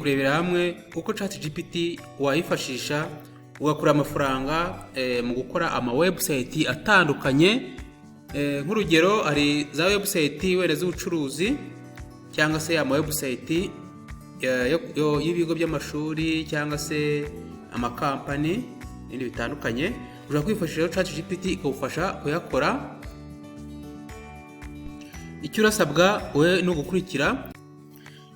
kurebera hamwe uko ChatGPT wayifashisha ugakura amafaranga mu gukora ama website atandukanye. Nk'urugero hari za website wenda z'ubucuruzi cyangwa se ama website y'ibigo by'amashuri cyangwa se amakampani n'ibindi bitandukanye. Ushobora kwifashisha ChatGPT ikagufasha kuyakora. Icyo urasabwa we no gukurikira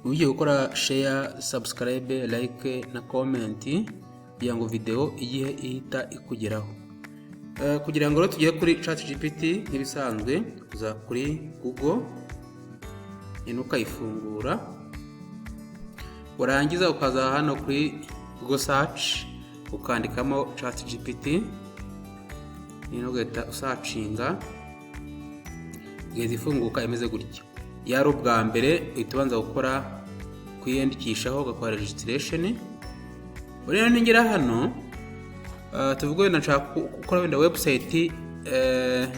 ugiye gukora share, subscribe, like na comment kugira ngo video igihe ihita ikugeraho. Kugira ngo tugere kuri ChatGPT nk'ibisanzwe uza kuri Google ukayifungura, warangiza ukaza hano kuri Google search ukandikamo ChatGPT ugahita usacinga igeze ifunguka imeze gutya. Yari ubwa mbere uhita ubanza gukora kwiyandikishaho ugakora registration. Urena ningera hano tuvuge nashaka gukora wenda website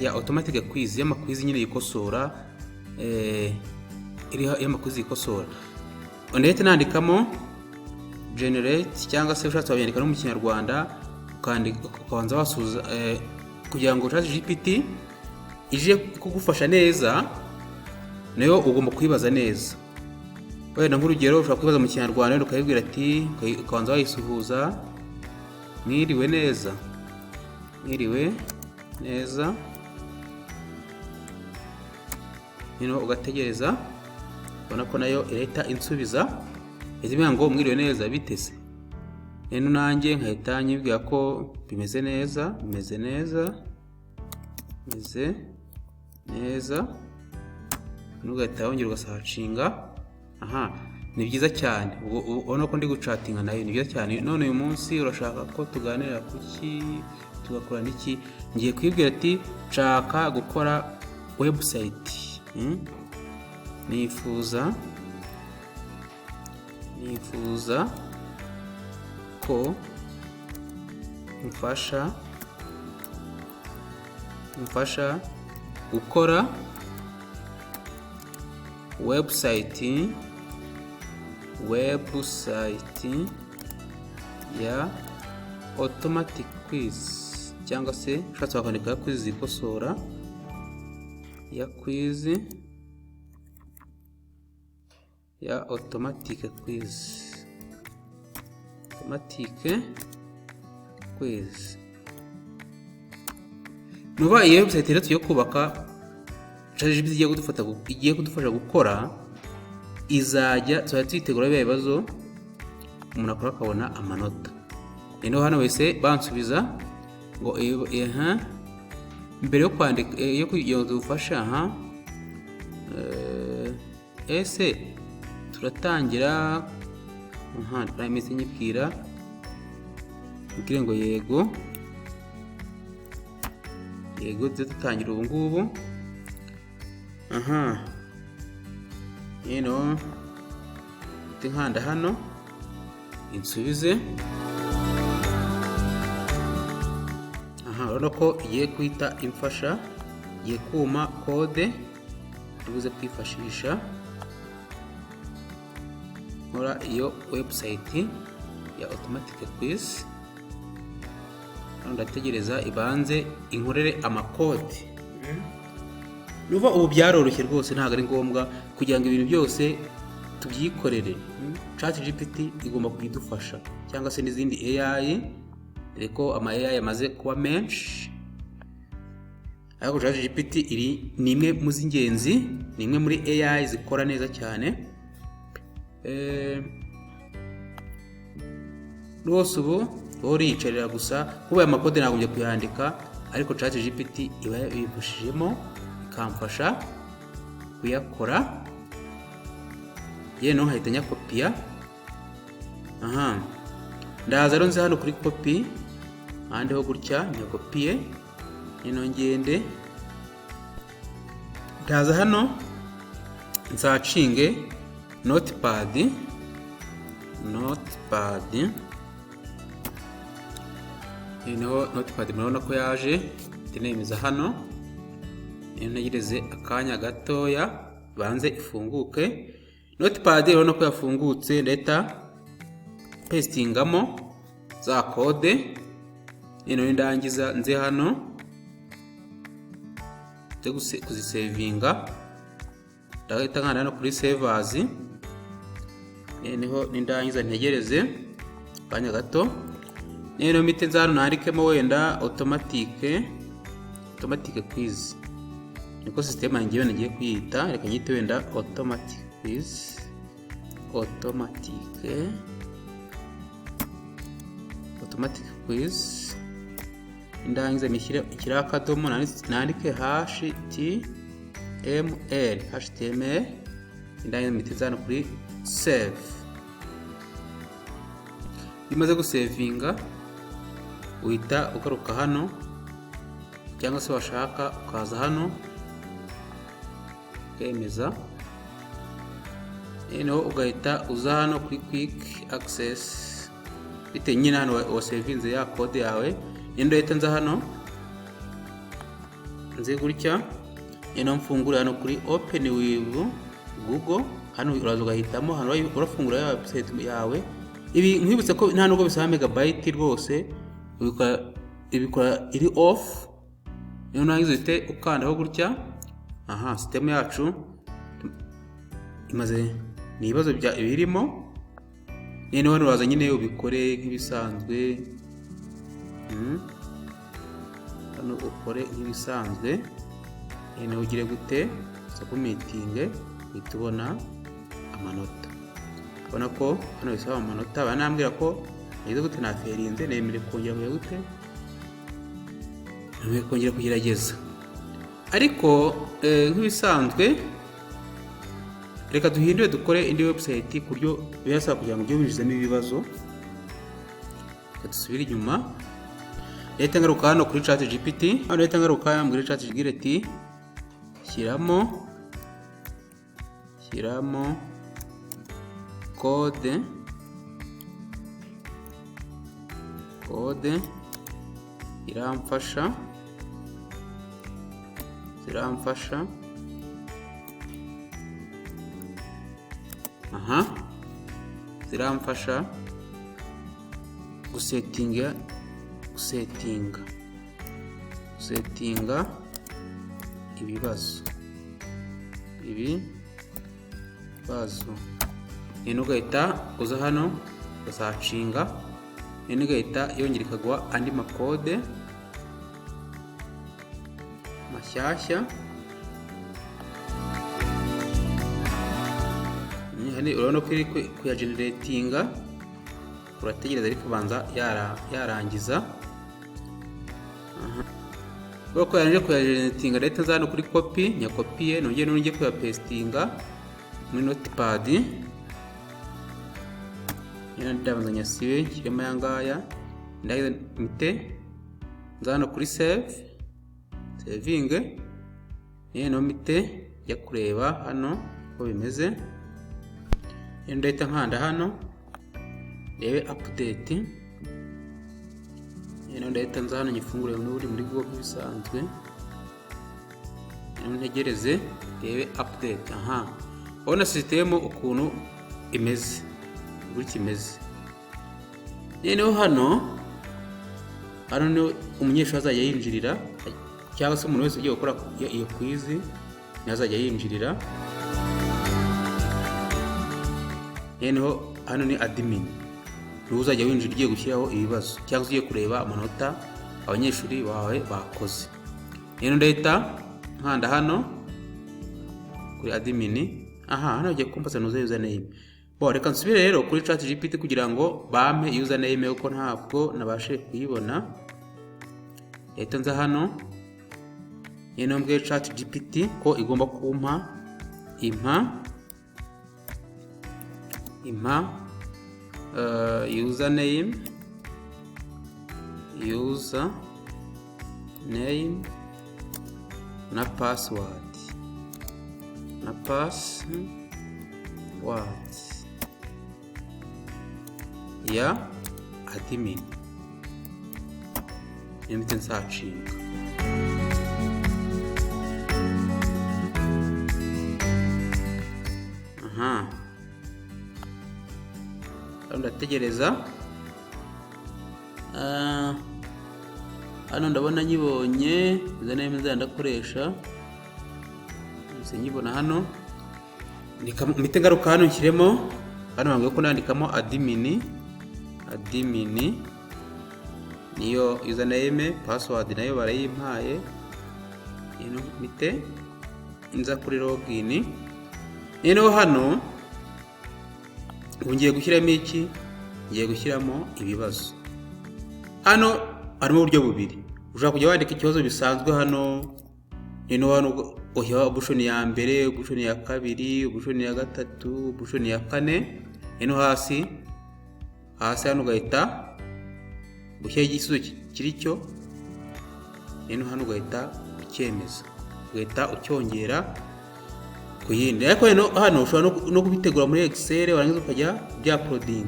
ya automatic quiz y'amakwiz nyine yikosora iri y'amakwiz yikosora. Ndetse nandikamo generate cyangwa se ushatse wabandika no mu Kinyarwanda ukabanza wasuza kugira ngo ChatGPT ije kugufasha neza. Nayo ugomba kwibaza neza. Wenda nk'urugero ushobora kwibaza mu Kinyarwanda ukayibwira ati ukabanza wayisuhuza, mwiriwe neza, mwiriwe neza, ugategereza ubona ko nayo irahita insubiza izimenya ngo mwiriwe neza bitese. Rero nanjye nkahita nyibwira ko bimeze neza, bimeze neza, bimeze neza, ugahita wongera ugasacinga. Ni byiza cyane, ubona ko ndi gucatinga nayo ni byiza cyane. None uyu munsi urashaka ko tuganira kuki, tugakora niki? Ngiye kwibwira ati nshaka gukora website, nifuza ko mfasha gukora website ya automatic quiz cyangwa se ushatse wakandika quiz ikosora ya quiz ya automatic quiz nuba iyi website rero tugiye kubaka ChatGPT igiye kudufasha gukora, izajya twitegura ibibazo umuntu akora akabona amanota. Rero hano wese bansubiza ngo mbere yo kwandika yo kugira ngo dufasha ese turatangira rameze nyibwira ubwire ngo yego dutangira ubu ngubu. Nkanda hano insubize. Urabona ko igiye kwita imfasha, igiye kuma kode tubuze kwifashisha nkora iyo website ya automatic quiz. Ndategereza ibanze inkorere amakode. Nuva ubu byaroroshye rwose, ntabwo ari ngombwa kugira ngo ibintu byose tubyikorere. ChatGPT igomba kudufasha cyangwa se n'izindi AI, reko ama AI yamaze kuba menshi. Ariko ChatGPT iri ni imwe mu z'ingenzi, ni imwe muri AI zikora neza cyane. Rwose ubu uriyicarira gusa kuba aya makode nagombye kuyandika, ariko ChatGPT iba yabifashijemo ikamfasha kuyakora. Yeno nkahita nyakopiya. Ndaza rero nze hano kuri copy ahandi ho gutya nyakopiye. Ngende ndaza hano nzacinge notepad murabona ko yaje ntemeza hano. Ntegereze akanya gatoya banze ifunguke. Notepad urabona ko yafungutse, leta pastingamo za kode. Noneho ndangiza nze hano kuzisevinga, ndahita nkanda hano kuri save as. Noneho nindangiza ntegereze kanya gato. Noneho mpite nza hano nandikemo wenda automatic quiz, niko system yanjye nagiye kuyita. Reka nyite wenda automatic quiz. Ndangiza nishyira akadomo nandike HTML. Ndangiza mpite hano kuri save. Bimaze gusevinga uhita ugaruka hano, cyangwa se washaka ukaza hano ukemeza. Noneho ugahita uza hano kuri quick access bite nyine hano wasevinze ya code yawe. Ndahita nza hano nze gutya, mfungura hano kuri open with Google. Hano uraza ugahitamo hano urafungura ya website yawe. Ibi nkwibutse ko nta nubwo bisaba megabyte rwose, ibikora iri off. Niyo nangizite ukandaho gutya. System yacu imaze ni ibibazo birimo. Noneho hano uraza nyine ubikore nk'ibisanzwe. Hano ukore nk'ibisanzwe. Noneho ugire gute submitting, uhita ubona amanota. Ubona ko hano bisaba amanota. Banambwira ko nize gute naferinze, nemere kongera gute, nemere kongera kugerageza. Ariko nk'ibisanzwe reka duhindure dukore indi website kuryo birasaba kugira ngo winjizemo ibibazo. Dusubire inyuma. Leta ngaruka hano kuri ChatGPT. Hano leta ngaruka muri ChatGPT shyiramo code iramfasha ziramfasha gusetinga ibibazo. Ugahita uza hano uzacinga, ugahita yongera ikaguha andi makode mashyashya. Urabona ko iri kuyageneratinga, urategereza ariko banza yarangiza. Ubwo yaranje kuyageneratinga, leta nza hano kuri copy, nyakopiye nongeye kuyapastinga muri notepad. Ndabanza nyasibe nshyiremo aya ngaya. Ndahize mite nza hano kuri saving. Noneho mite ya kureba hano uko bimeze. Ndahita nkanda hano rebe update. Ndahita nza hano nyifungure muri Google bisanzwe. Ntegereze rebe update. Ubona system ukuntu imeze gutya imeze. Noneho hano ni umunyeshuri azajya yinjirira, cyangwa se umuntu wese ugiye gukora iyo quiz azajya yinjirira. Noneho hano ni admin, niwe uzajya winjira ugiye gushyiraho ibibazo cyangwa ugiye kureba amanota abanyeshuri bawe bakoze. Ndahita nkanda hano kuri admin. Hano ugiye kumbaza username. Reka nsubire rero kuri ChatGPT kugira ngo bampe username kuko ntabwo nabashe kuyibona. Leta nza hano mbwe ChatGPT ko igomba kumpa username na password ya admin. Mpite nsacinga. ndategereza. Hano ndabona nyibonye username ndakoresha nyibona hano, mpite ngaruka hano nshyiremo hano bambwiye ko nandikamo admin niyo username, password nayo barayimpaye. Mpite nza kuri login. Hano ngiye gushyiramo iki, ngiye gushyiramo ibibazo. Hano harimo uburyo bubiri, ushaka kujya wandika ikibazo bisanzwe hano. Hano uhiha option ya mbere, option ya kabiri, option ya gatatu, option ya kane. Hasi hano ugahita ushyira igisubizo kiri cyo. Hano ugahita ucyemeza, ugahita ucyongera ku yindi. Ariko hano ushobora no kubitegura muri Excel warangiza ukajya bya uploading.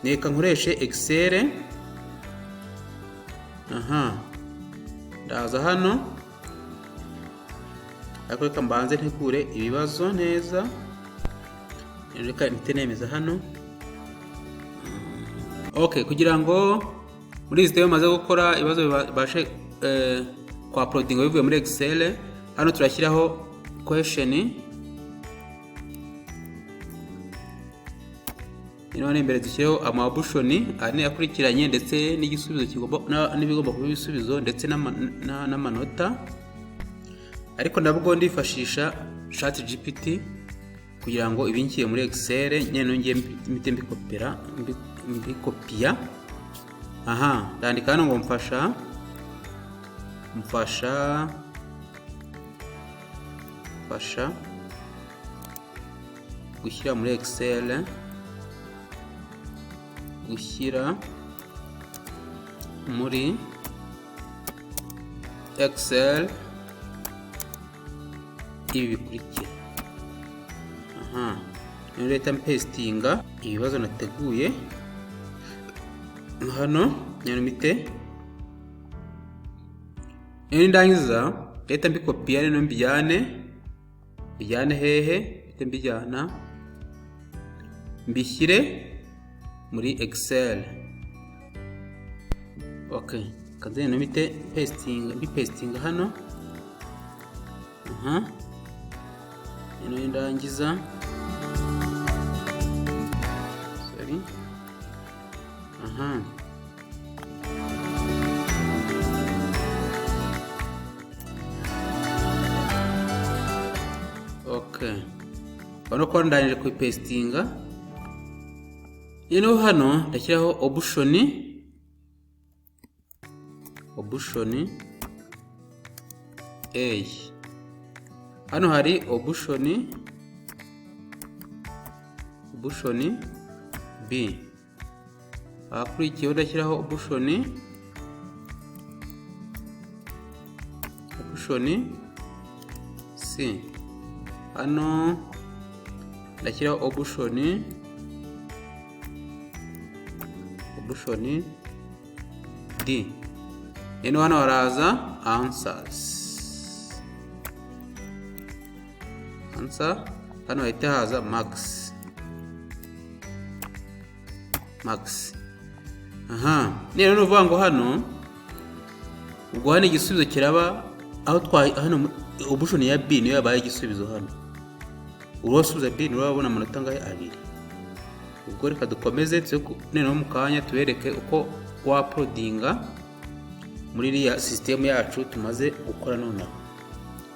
Neka nkoreshe Excel. Ndaza hano, ariko reka mbanze ntegure ibibazo neza. Reka ntemeza hano. Okay, kugira ngo muri izi step maze gukora ibibazo bibashe kwa uploading bivuye muri Excel, hano turashyiraho question. None imbere dushyiraho ama option ane akurikiranye ndetse n'igisubizo kigomba n'ibigomba kuba ibisubizo ndetse n'amanota. Ariko nabwo ndifashisha ChatGPT kugira ngo ibinkiye muri Excel nyene nongeye mpite mbikopiya. Ndandika hano ngo mfasha gushyira muri Excel, gushyira muri Excel ibi bikurikira. Leta mpestinga ibibazo nateguye hano nyamite. Ndangiza leta mbikopiya rero mbijyane hehe, mbijyana mbishyire muri Excel. Okay, kaze namite pasting hano. Ndangiza. Sorry. Okay. Bano ko ndangije ku pastinga. Hano ndashyiraho option A. Hano hari option B. Akurikiyeho ndashyiraho option C. Hano ndashyiraho option D. Hano haraza answers. Hano hahita haza max. Nero nuvuga ngo hano ubwo hano igisubizo kiraba aho hano option ya B niyo yabaye igisubizo hano. Urosubiza B niyo wabona amanota ngahe 2. Ubwo reka dukomeze neno mu kanya tubereke uko wa uploadinga muri iriya system yacu tumaze gukora nonaha.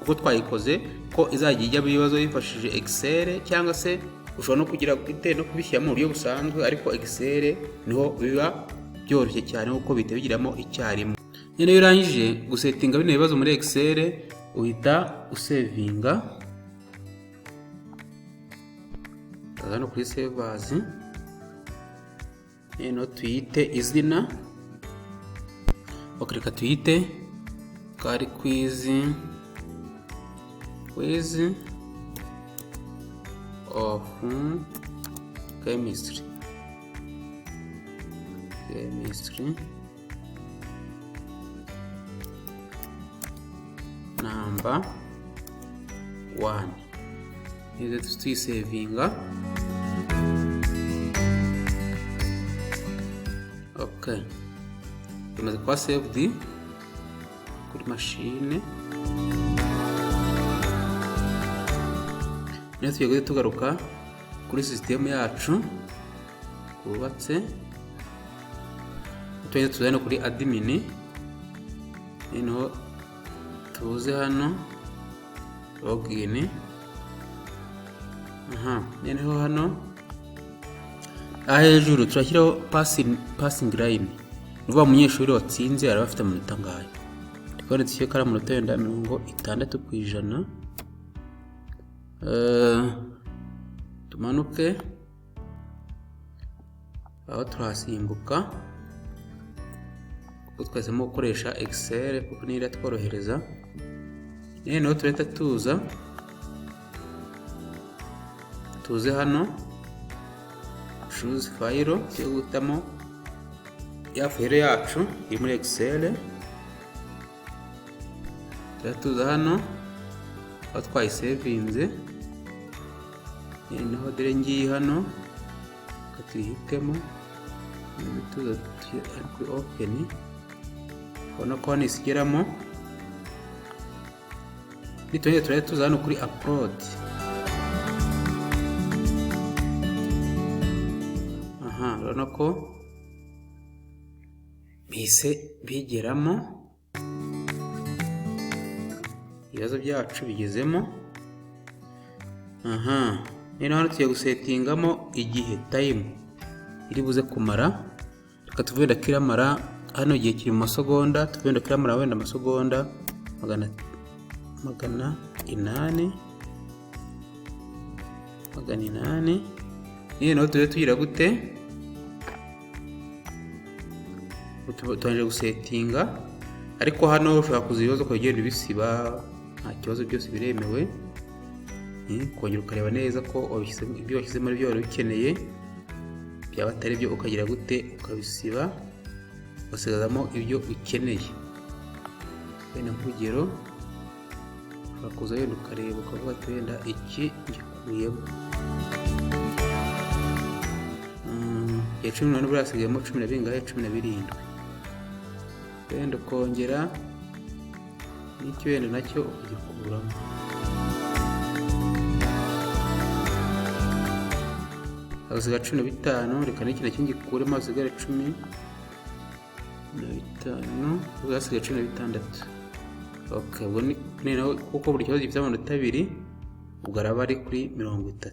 Uko twayikoze ko izajya ijya bibazo yifashije Excel, cyangwa se ushobora no kugira no kubishyira mu buryo busanzwe, ariko Excel niho biba byoroshye cyane kuko bitebigiramo icyarimwe. Nyene iyo urangije gusettinga bino bibazo muri Excel uhita usevinga. Hano kuri save as. Tuyite izina. Reka tuyite kari quiz of chemistry number 1. Tuyisevinga. Okay, bimaze kuba saved kuri machine. Niyo tugiye tugaruka kuri system yacu kubatse, tujye tuzana kuri admin. Ino tuze hano login. Noneho hano hejuru turashyiraho passing line. Nuvuga umunyeshuri watsinze araba afite amanota ngayo. Twari dushyire kara amanota yenda 60%. Tumanuke aho turasimbuka kuko twasemo gukoresha Excel kuko niyo tworohereza. Noneho tureta tuze hano choose file yo gutamo ya file yacu iri muri Excel. Tuza hano aho twayisevinze. Noneho dore ngiye hano katuyihitemo tuza kuri open. Ubona ko hano isigeramo. Nitongeye tuza hano kuri upload. Urabona ko bise bigeramo, ibibazo byacu bigezemo. Hano tugiye gusetingamo igihe time iri buze kumara. Reka tuvenda kiramara hano igihe kiri mu masegonda, tuvenda kiramara wenda amasegonda 800. Noneho tugira gute tubanje gusetinga, ariko hano ushobora kuza ibibazo kugenda bisiba, nta kibazo, byose biremewe. Kongera ukareba neza ko ibyo washyizemo ari byo wari ukeneye, byaba atari byo ukagira gute ukabisiba ugasigazamo ibyo ukeneye. Wenda nk'urugero ushobora kuza wenda ukareba ukavuga ati wenda iki ngikuyemo. Ya 18 burasigayemo 17. Wenda ukongera n'icyo wenda nacyo ukagikuramo. Hasigaye 15. Reka n'iki nacyo ngikuremo, hasigare 15. Hasigaye 16. Okay, ubwo noneho kuko buri kibazo gifite amanota 2, ubwo araba ari kuri 30.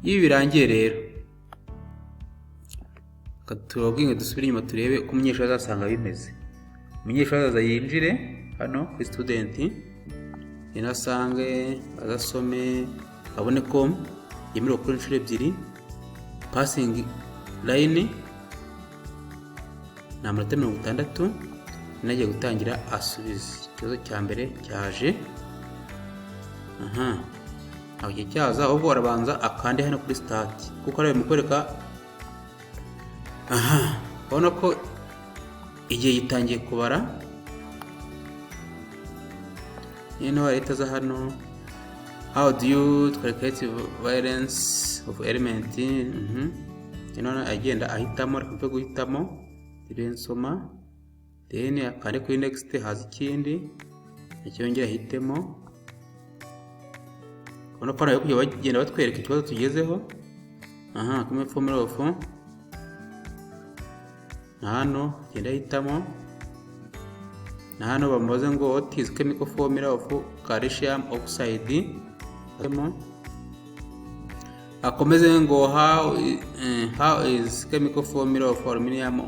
Ibi birangiye rero turabwinga dusubire inyuma turebe uko umunyeshuri azasanga bimeze. Umunyeshuri azaza yinjire hano kuri student, inasange azasome, abone ko yemerewe gukora inshuro 2. Passing line na amanota 60. Nagiye gutangira asubize. Ikibazo cya mbere cyaje. Aho cyaza ahubwo arabanza akande hano kuri start kuko ari mukwereka. Ubona ko igihe gitangiye kubara. Noneho leta za hano how do you calculate variance of element. Noneho agenda ahitamo, reka guhitamo nsoma, then akande kuri next, haza ikindi nacyongera ahitemo. Ubona ko nayo kujya bagenda batwereka ikibazo tugezeho. Come formula of hano genda hitamo. Hano bamubaze ngo what is chemical formula of calcium oxide. Akomeze ngo how is chemical formula of aluminum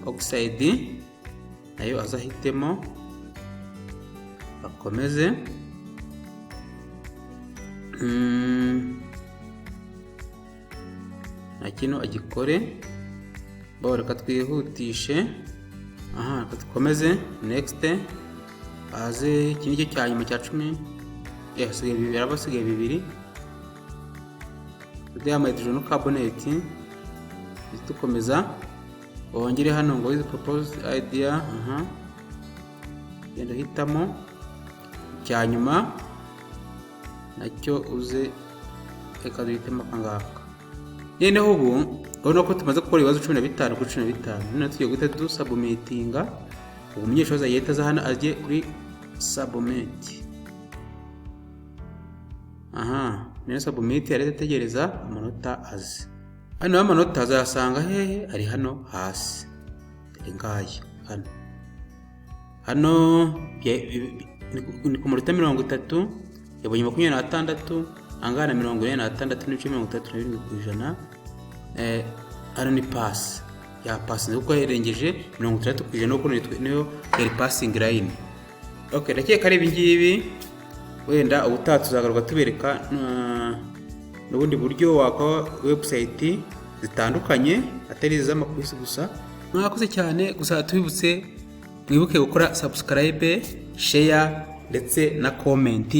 oxide. Nayo azahitemo akomeze. Nakino agikore. Reka twihutishe. Reka dukomeze next. Aze iki nicyo cya nyuma cya 10. Hasigaye 2, abasigaye 2. Sodium hydrocarbonate. Dukomeza wongere hano ngo is proposed idea. Genda hitamo cya nyuma nacyo uze reka duhitemo akangaka. Noneho ubu urabona ko tumaze gukora ibibazo 15 kuri 15. None tugiye guhita dusubmitinga. Ubu umunyeshuri azahita aza hano ajye kuri submit. Nene submit arete tegereza amanota azi. Hano amanota azasanga hehe ari hano hasi. Ngaya hano ni ku munota 30 yabonye 26 angana 46 n'ibice 32%. Hano ni pass ya pass nuko yarengeje 36% nuko niyo yari passing line. Okay, ndakeka ari ibingibi wenda ubutaha tuzagaruka tubereka n'ubundi buryo waka website zitandukanye atari iz'amakwisi gusa. Mwakoze cyane gusa tubibutse mwibuke gukora subscribe, share ndetse na comment.